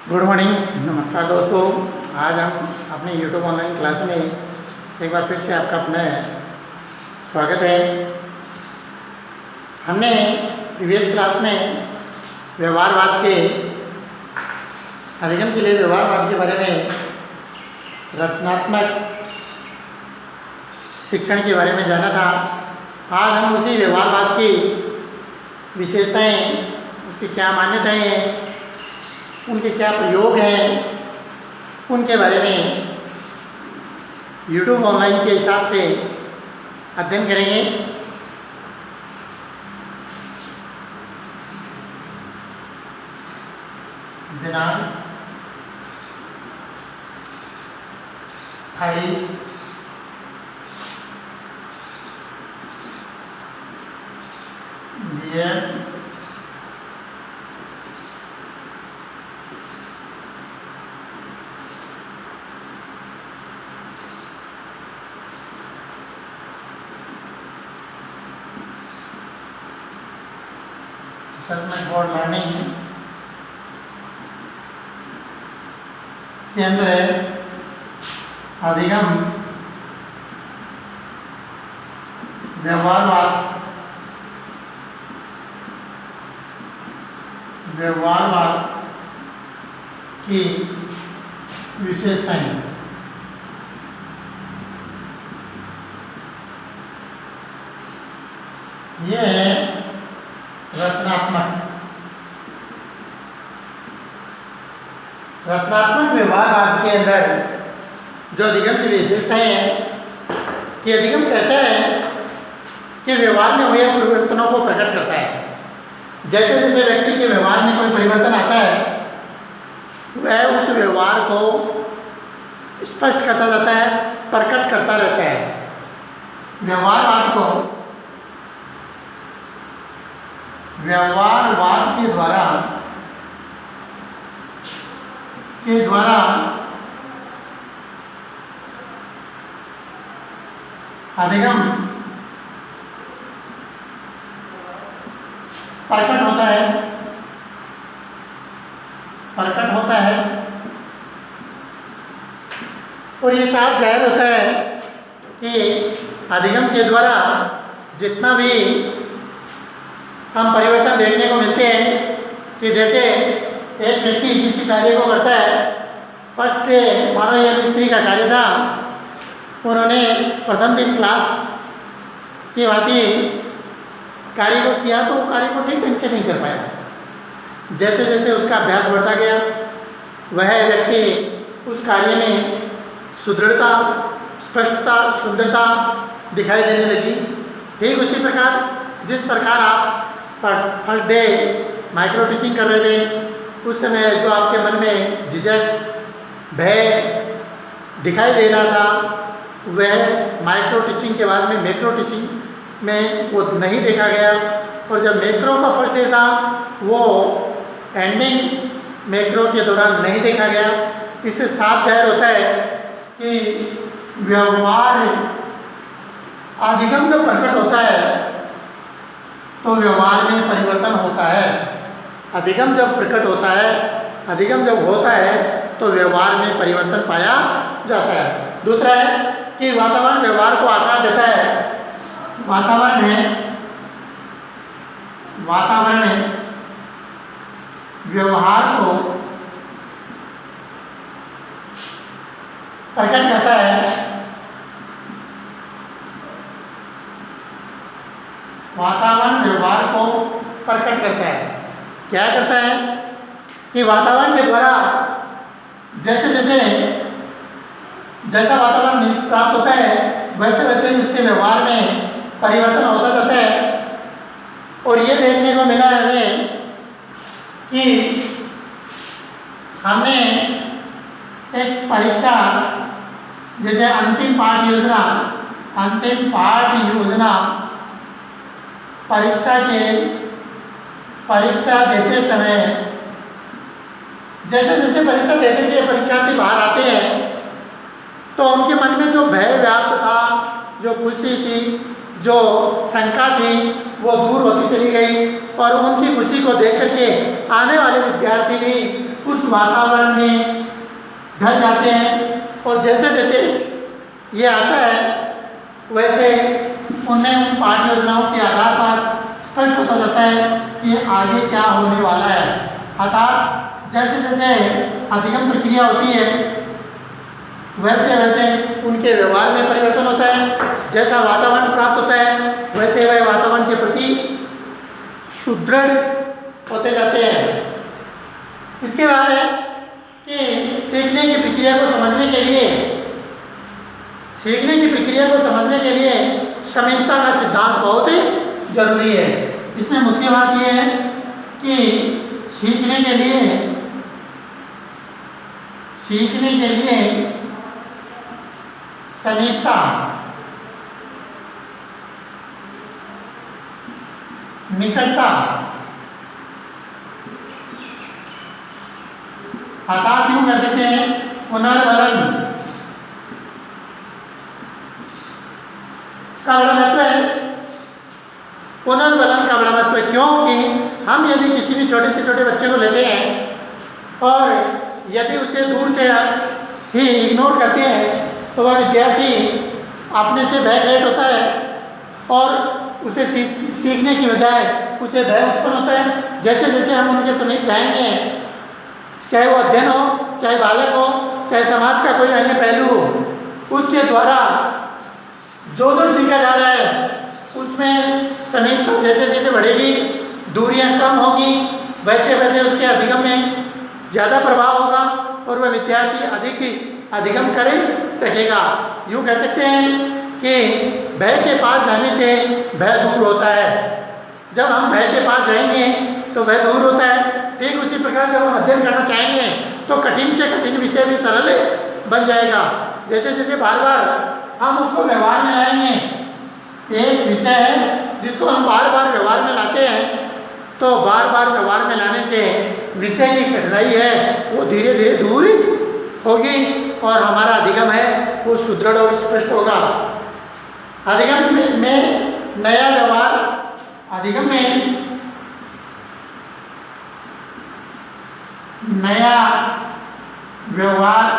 Good morning, नमस्कार दोस्तों। आज हम अपने यूट्यूब ऑनलाइन क्लास में एक बार फिर से आपका अपना स्वागत है। हमने प्रीवियस क्लास में व्यवहारवाद के अधिगम के लिए व्यवहारवाद के बारे में, रचनात्मक शिक्षण के बारे में जाना था। आज हम उसी व्यवहारवाद की विशेषताएं, उसकी क्या मान्यताएं हैं, उनके क्या प्रयोग हैं, उनके बारे में यूट्यूब ऑनलाइन के हिसाब से अध्ययन करेंगे। दिनांक 28 assessment for learning के अंदर अधिगम व्यवहारवाद की विशेषताएं। ये है रचनात्मक व्यवहारवाद के अंदर जो अधिगम की विशेषताएं हैं कि अधिगम कहता है कि व्यवहार में हुए परिवर्तनों को प्रकट करता है। जैसे जैसे व्यक्ति के व्यवहार में कोई परिवर्तन आता है, वह उस व्यवहार को स्पष्ट करता जाता है, प्रकट करता रहता है। व्यवहारवाद के द्वारा अधिगम प्रकट होता है और ये साफ जाहिर होता है कि अधिगम के द्वारा जितना भी हम परिवर्तन देखने को मिलते हैं कि जैसे एक व्यक्ति किसी कार्य को करता है। फर्स्ट मानो यह मिस्त्री का कार्य था, उन्होंने प्रथम दिन क्लास की भांति कार्य को किया तो वो कार्य को ठीक ढंग से नहीं कर पाया। जैसे जैसे उसका अभ्यास बढ़ता गया, वह व्यक्ति उस कार्य में सुदृढ़ता, स्पष्टता, शुद्धता दिखाई देने लगी। ठीक उसी प्रकार जिस प्रकार आप फर्स्ट डे माइक्रो टीचिंग कर रहे थे, उस समय जो आपके मन में झिझक, भय दिखाई दे रहा था, वह माइक्रो टीचिंग के बाद में मैक्रो टीचिंग में वो नहीं देखा गया। और जब मैक्रो का फर्स्ट डे था, वो एंडिंग मैक्रो के दौरान नहीं देखा गया। इससे साफ जाहिर होता है कि व्यवहार अधिगम जब प्रकट होता है तो व्यवहार में परिवर्तन होता है। अधिगम जब प्रकट होता है, अधिगम जब होता है तो व्यवहार में परिवर्तन पाया जाता है। दूसरा है कि वातावरण व्यवहार को आकार देता है। वातावरण व्यवहार को प्रकट करता है। वातावरण व्यवहार को प्रकट करता है। क्या करता है कि वातावरण के द्वारा जैसा वातावरण प्राप्त होता है, वैसे वैसे ही उसके व्यवहार में परिवर्तन होता जाता है। और ये देखने को मिला है हमें कि हमने एक परीक्षा, जैसे अंतिम पाठ योजना परीक्षा देते समय जैसे जैसे परीक्षा देने के परीक्षार्थी बाहर आते हैं तो उनके मन में जो भय व्याप्त था, जो खुशी थी, जो शंका थी, वो दूर होती चली गई और उनकी खुशी को देख करके आने वाले विद्यार्थी भी उस वातावरण में ढल जाते हैं और जैसे जैसे ये आता है वैसे उनमें उन पाठ योजनाओं के आधार पर स्पष्ट होता जाता है कि आगे क्या होने वाला है। अर्थात जैसे जैसे अधिगम प्रक्रिया होती है वैसे वैसे उनके व्यवहार में परिवर्तन होता है। जैसा वातावरण प्राप्त होता है वैसे वह वातावरण के प्रति सुदृढ़ होते जाते हैं। इसके बाद है कि सीखने की प्रक्रिया को समझने के लिए समीपता का सिद्धांत बहुत ही जरूरी है। इसमें मुख्य बात यह है कि सीखने के लिए समीपता, निकटता, अर्थात यूं कह सकते हैं पुनर्बलन का बड़ा महत्व है। पुनर्बलन का बड़ा महत्व है क्योंकि हम यदि किसी भी छोटे से छोटे बच्चे को लेते हैं और यदि उसे दूर से ही इग्नोर करते हैं तो वह विद्यार्थी अपने से भय क्रिएट होता है और उसे सीखने की बजाय उसे भय उत्पन्न होता है। जैसे जैसे हम उनके समीप जाएंगे, चाहे वो अध्ययन हो, चाहे बालक हो, चाहे समाज का कोई अन्य पहलू हो, उसके द्वारा जो जो सीखा जा रहा है उसमें समीपता जैसे जैसे बढ़ेगी, दूरियां कम होगी, वैसे वैसे उसके अधिगम में ज़्यादा प्रभाव होगा और वह विद्यार्थी अधिगम कर सकेगा। यूँ कह सकते हैं कि भय के पास जाने से भय दूर होता है। जब हम भय के पास जाएंगे तो भय दूर होता है। ठीक उसी प्रकार जब हम अध्ययन करना चाहेंगे तो कठिन से कठिन विषय भी सरल बन जाएगा। जैसे जैसे बार बार हम उसको व्यवहार में लाएंगे, एक विषय है जिसको हम बार बार व्यवहार में लाते हैं तो बार बार व्यवहार में लाने से विषय की कठिनाई है वो धीरे धीरे दूर होगी और हमारा अधिगम है वो सुदृढ़ और स्पष्ट होगा। अधिगम में नया व्यवहार, अधिगम में नया व्यवहार,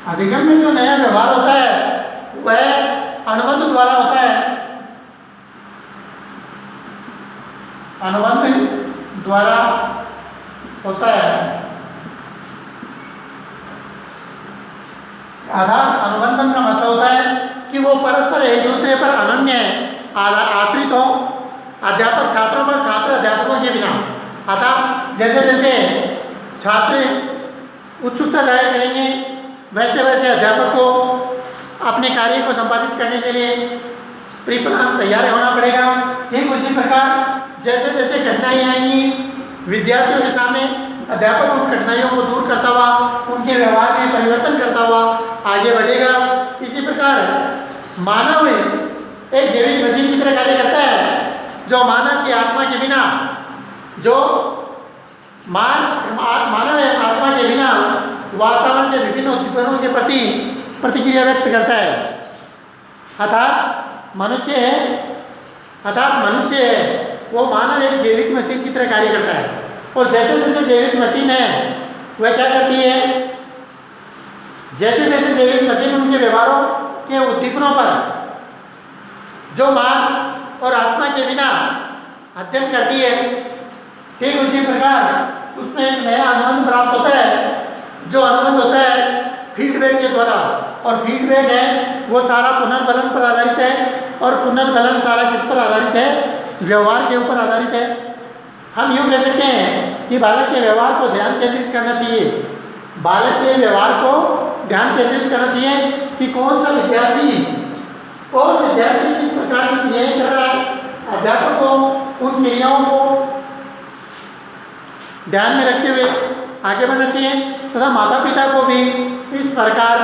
अधिगम में जो नया व्यवहार होता है वह अनुबंध द्वारा होता है। अनुबंध द्वारा होता है। आधार अनुबंधन का मतलब होता है कि वो परस्पर एक दूसरे पर अनन्य आश्रित हो, अध्यापक छात्रों पर, छात्र अध्यापकों के बिना। अर्थात जैसे जैसे छात्र उत्सुकता जाहिर करेंगे वैसे वैसे अध्यापक को अपने कार्य को संपादित करने के लिए प्री-प्लान तैयार होना पड़ेगा। ठीक उसी प्रकार जैसे जैसे कठिनाई आएंगी विद्यार्थियों के सामने अध्यापक उन कठिनाइयों को दूर करता हुआ उनके व्यवहार में परिवर्तन करता हुआ आगे बढ़ेगा। इसी प्रकार मानव एक जैविक मशीन की तरह कार्य करता है जो मानव की आत्मा के बिना, जो मानव आत्मा के बिना वातावरण के विभिन्न उद्दीपनों के प्रति प्रतिक्रिया व्यक्त करता है। अर्थात मनुष्य है वो मानव एक जैविक मशीन की तरह कार्य करता है और जैसे जैसे जैविक मशीन है वह क्या करती है, जैसे जैसे जैविक मशीन उनके व्यवहारों के उद्दीपनों पर जो मान और आत्मा के बिना अध्ययन करती है, ठीक उसी प्रकार उसमें एक नया अनुबंध प्राप्त होता है। जो अनुबंध होता है फीडबैक के द्वारा, और फीडबैक है वो सारा पुनर्बलन पर आधारित है और पुनर्बलन सारा किस पर आधारित है, व्यवहार के ऊपर आधारित है। हम यूँ कह सकते हैं कि बालक के व्यवहार को ध्यान केंद्रित करना चाहिए, बालक के व्यवहार को ध्यान केंद्रित करना चाहिए कि कौन सा विद्यार्थी किस प्रकार की क्रियाएं कर रहा है। अध्यापक को उन क्रियाओं को ध्यान में रखते हुए आगे बढ़ना चाहिए तथा माता पिता को भी इस प्रकार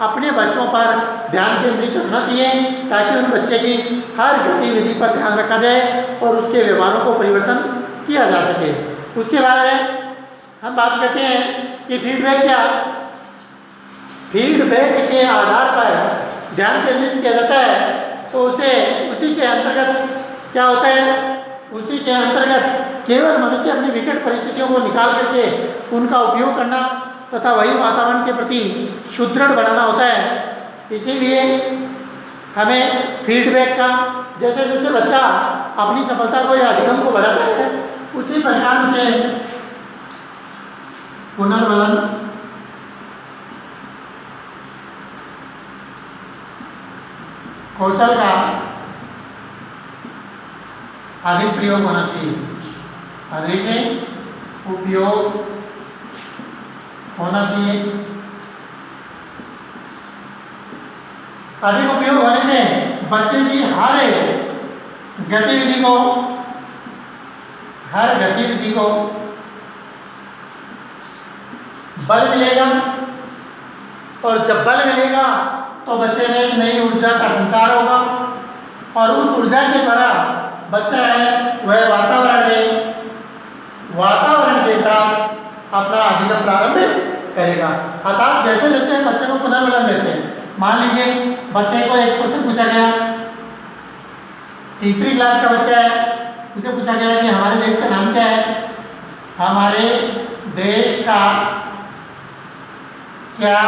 अपने बच्चों पर ध्यान केंद्रित करना चाहिए ताकि उन बच्चे की हर गतिविधि पर ध्यान रखा जाए और उसके व्यवहारों को परिवर्तन किया जा सके। उसके बाद हम बात करते हैं कि फीडबैक के आधार पर ध्यान केंद्रित किया जाता है तो उसी के अंतर्गत क्या होता है, उसी के अंतर्गत केवल मनुष्य अपनी विकट परिस्थितियों को निकाल करके उनका उपयोग करना तथा वही वातावरण के प्रति सुदृढ़ बनाना होता है। इसीलिए हमें फीडबैक का, जैसे जैसे बच्चा अपनी सफलता को या अधिगम को बढ़ाता है, उसी प्रकार से पुनर्बलन कौशल का अधिक प्रयोग होना चाहिए, अधिक उपयोग होना चाहिए। अधिक उपयोग होने से बच्चे की हर गतिविधि को बल मिलेगा, और जब बल मिलेगा तो बच्चे में एक नई ऊर्जा का संचार होगा, और उस ऊर्जा के द्वारा बच्चा है वह वातावरण के साथ अपना अधिगम प्रारंभ करेगा। अर्थात जैसे जैसे बच्चे को पुनर्बलन देते हैं, मान लीजिए बच्चे को एक क्वेश्चन पूछा गया, तीसरी क्लास का बच्चा है, उसे पूछा गया कि हमारे देश का नाम क्या है, हमारे देश का क्या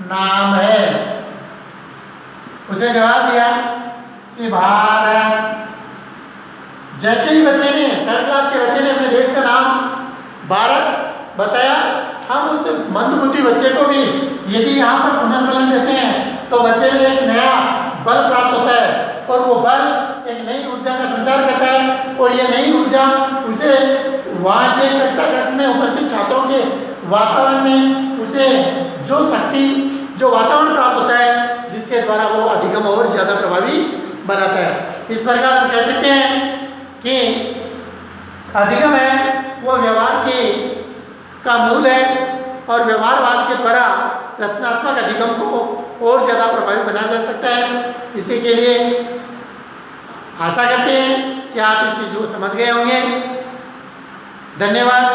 नाम है। उसे जवाब दिया कि भारत। जैसे ही बच्चे ने, थर्ड क्लास के बच्चे ने अपने देश का नाम भारत बताया, हम उस मंदबुद्धि बच्चे को भी यदि यहाँ पर पुनर्बलन देते हैं तो बच्चे में एक नया बल प्राप्त होता है, और वो बल एक नई ऊर्जा का संचार करता है, और ये नई ऊर्जा उसे वहाँ के कक्ष में उपस्थित छात्रों के वातावरण में उसे जो शक्ति, जो वातावरण प्राप्त होता है, जिसके द्वारा वो अधिगम और ज़्यादा प्रभावी बनाता है। इस प्रकार हम कह सकते हैं कि अधिगम है वो व्यवहार का मूल है, और व्यवहारवाद के द्वारा रचनात्मक अधिगम को और ज़्यादा प्रभावी बनाया जा सकता है। इसी के लिए आशा करते हैं कि आप इस चीज़ को समझ गए होंगे। धन्यवाद।